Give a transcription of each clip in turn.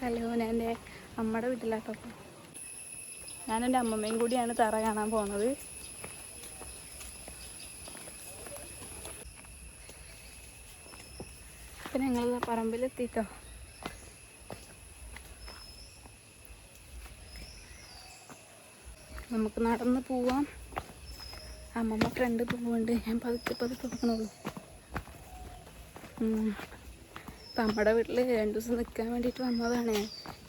Hello, ഞാൻ എൻ്റെ അമ്മയുടെ വീട്ടിലാട്ടോ. ഞാനെൻ്റെ അമ്മമ്മയും കൂടിയാണ് തറ കാണാൻ പോകുന്നത്. അപ്പം ഞങ്ങൾ പറമ്പിലെത്തിട്ടോ. നമുക്ക് നടന്ന് പോവാം. അമ്മമ്മ ഫ്രണ്ട് പോകുന്നുണ്ട്. ഞാൻ പതുക്കെ പോകണുള്ളൂ. ഇപ്പം അമ്മയുടെ വീട്ടിൽ 2 ദിവസം നിൽക്കാൻ വേണ്ടിയിട്ട് വന്നതാണ്.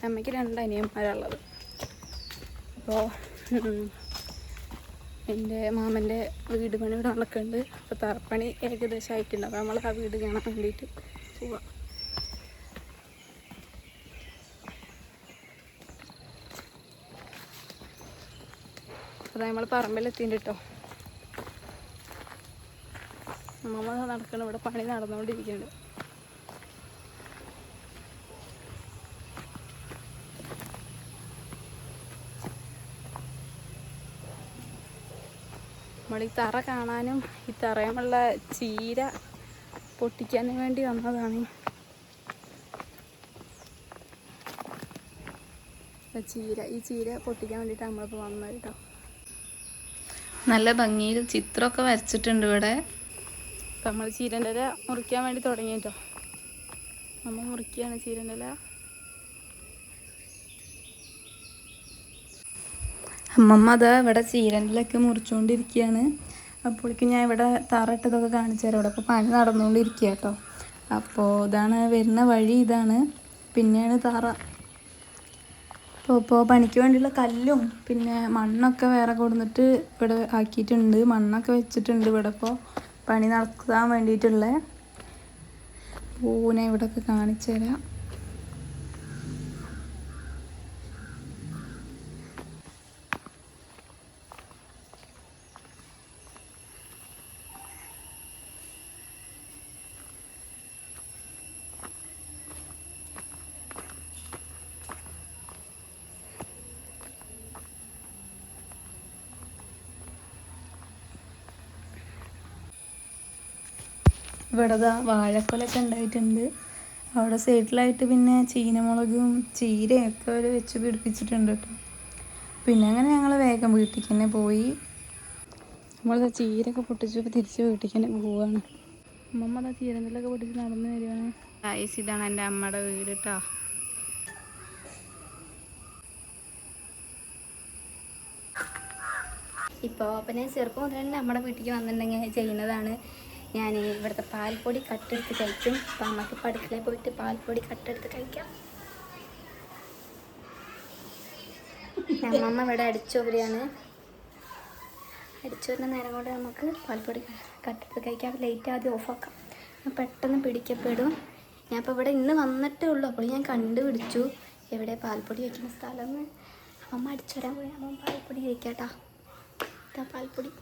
അമ്മയ്ക്ക് 2 അനിയന്മാരുള്ളത്. അപ്പോൾ എൻ്റെ മാമൻ്റെ വീട് പണി ഇവിടെ നടക്കുന്നുണ്ട്. അപ്പോൾ തറപ്പണി ഏകദേശം ആയിട്ടുണ്ട്. അപ്പോൾ നമ്മൾ ആ വീട് കാണാൻ വേണ്ടിയിട്ട് പോവാം. അപ്പോൾ നമ്മൾ പറമ്പിലെത്തിയിട്ട് കേട്ടോ. അമ്മമ്മ നടക്കണം. ഇവിടെ പണി നടന്നുകൊണ്ടിരിക്കുന്നുണ്ട്. നമ്മൾ ഈ തറ കാണാനും ഈ തറയുമുള്ള ചീര പൊട്ടിക്കാനും വേണ്ടി വന്നതാണ്. ഈ ചീര പൊട്ടിക്കാൻ വേണ്ടിയിട്ട് നമ്മളിപ്പോൾ വന്നത് കേട്ടോ. നല്ല ഭംഗിയിൽ ചിത്രമൊക്കെ വരച്ചിട്ടുണ്ട് ഇവിടെ. അപ്പം നമ്മൾ ചീരൻ്റെ ഇല മുറിക്കാൻ വേണ്ടി തുടങ്ങി കേട്ടോ. നമ്മൾ മുറിക്കുകയാണ് ചീരൻ്റെ ഇല. അമ്മമ്മ അത് ഇവിടെ ചീരനിലൊക്കെ മുറിച്ചുകൊണ്ടിരിക്കുകയാണ്. അപ്പോഴേക്കും ഞാൻ ഇവിടെ തറ ഇട്ടതൊക്കെ കാണിച്ചു തരാം. ഇവിടെ ഇപ്പോൾ പണി നടന്നുകൊണ്ടിരിക്കുക കേട്ടോ. അപ്പോൾ ഇതാണ് വരുന്ന വഴി, ഇതാണ്. പിന്നെയാണ് തറ. ഇപ്പോൾ പണിക്ക് വേണ്ടിയുള്ള കല്ലും പിന്നെ മണ്ണൊക്കെ വേറെ കൊടുന്നിട്ട് ഇവിടെ ആക്കിയിട്ടുണ്ട്. മണ്ണൊക്കെ വെച്ചിട്ടുണ്ട് ഇവിടെ. ഇപ്പോൾ പണി നടക്കാൻ വേണ്ടിയിട്ടുള്ള പൂനെ ഇവിടെയൊക്കെ കാണിച്ചു തരാം. ഇവിടെ വാഴക്കൊലൊക്കെ ഉണ്ടായിട്ടുണ്ട്. അവിടെ സൈഡിലായിട്ട് പിന്നെ ചീനമുളകും ചീരയൊക്കെ അവർ വെച്ച് പിടിപ്പിച്ചിട്ടുണ്ട് കേട്ടോ. പിന്നെ അങ്ങനെ ഞങ്ങൾ വേഗം വീട്ടിലേക്ക് തന്നെ പോയി. നമ്മൾ ചീരയൊക്കെ പൊട്ടിച്ചപ്പോൾ തിരിച്ച് വീട്ടിലേക്ക് തന്നെ പോവുകയാണ്. അമ്മമ്മ ചീരനെല്ലൊക്കെ പൊട്ടിച്ച് നടന്നു വരികയാണ്. ഇതാണ് എൻ്റെ അമ്മയുടെ വീട് കേട്ടോ. ഇപ്പോൾ അപ്പം ഞാൻ ചെറുപ്പം മുതൽ തന്നെ നമ്മുടെ വീട്ടിലേക്ക് വന്നിട്ടുണ്ടെങ്കിൽ ചെയ്യുന്നതാണ്. ഞാൻ ഇവിടുത്തെ പാൽപ്പൊടി കട്ടെടുത്ത് കഴിക്കും. അപ്പം അമ്മക്ക് അടുക്കളയിൽ പോയിട്ട് പാൽപ്പൊടി കട്ടെടുത്ത് കഴിക്കാം. അമ്മമ്മ ഇവിടെ അടിച്ചോവരാണ്. അടിച്ചോരുന്ന നേരം കൊണ്ട് നമുക്ക് പാൽപ്പൊടി കട്ടെടുത്ത് കഴിക്കാം. ലൈറ്റ് ആദ്യം ഓഫാക്കാം. പെട്ടെന്ന് പിടിക്കപ്പെടും. ഞാൻ ഇപ്പോൾ ഇവിടെ ഇന്ന് വന്നിട്ടേ ഉള്ളൂ. അപ്പോൾ ഞാൻ കണ്ടുപിടിച്ചു എവിടെ പാൽപ്പൊടി വയ്ക്കുന്ന സ്ഥലം എന്ന്. അമ്മ അടിച്ചു വരാൻ പോയി. അമ്മ പാൽപ്പൊടി കഴിക്കാട്ടാ. ഇതാ പാൽപ്പൊടി.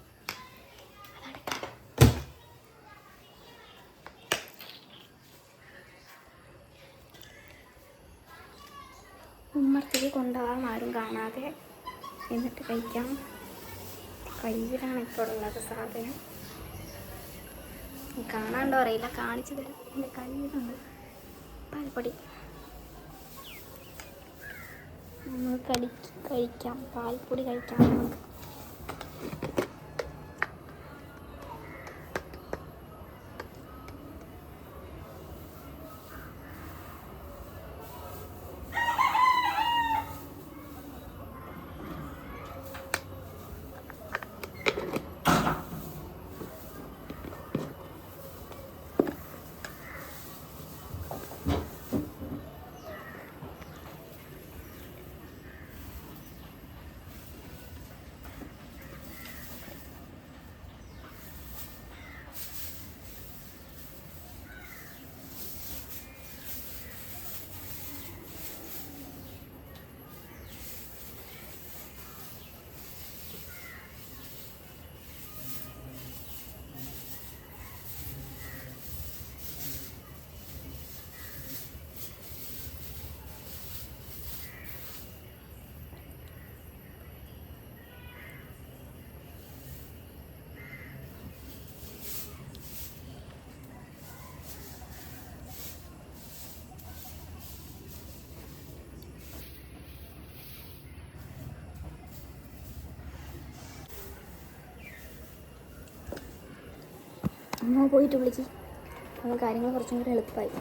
ഉമ്മർത്തേക്ക് കൊണ്ടുപോകാൻ ആരും കാണാതെ എന്നിട്ട് കഴിക്കാം. കയ്യിലാണ് ഇപ്പോൾ ഉള്ളത് സാധനം. കാണാണ്ടോ അറിയില്ല, കാണിച്ചു തരാം. എൻ്റെ കയ്യിലുണ്ട് പാൽപ്പൊടി. നമുക്ക് കഴിക്കാം, പാൽപ്പൊടി കഴിക്കാം നമുക്ക്. അമ്മ പോയിട്ട് വിളിച്ച് അപ്പോൾ കാര്യങ്ങൾ കുറച്ചും കൂടി എളുപ്പമായി.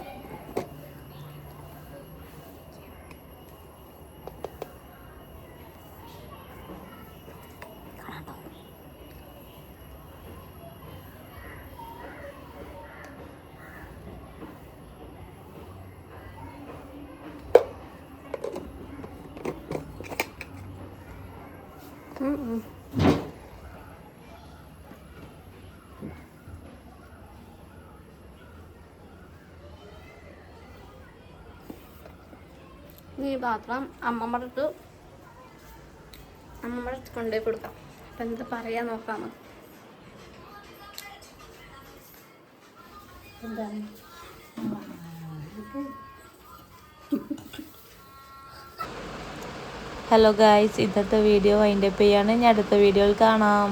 ഈ പാത്രം അമ്മമ്മയുടെ അടുത്ത് കൊണ്ടുപോയി കൊടുക്കാം. അപ്പം എന്താ പറയാൻ നോക്കാം. ഹലോ ഗായ്സ്, ഇന്നത്തെ വീഡിയോ വൈൻഡപ്പ് ചെയ്യാണ്. ഇനി അടുത്ത വീഡിയോയിൽ കാണാം.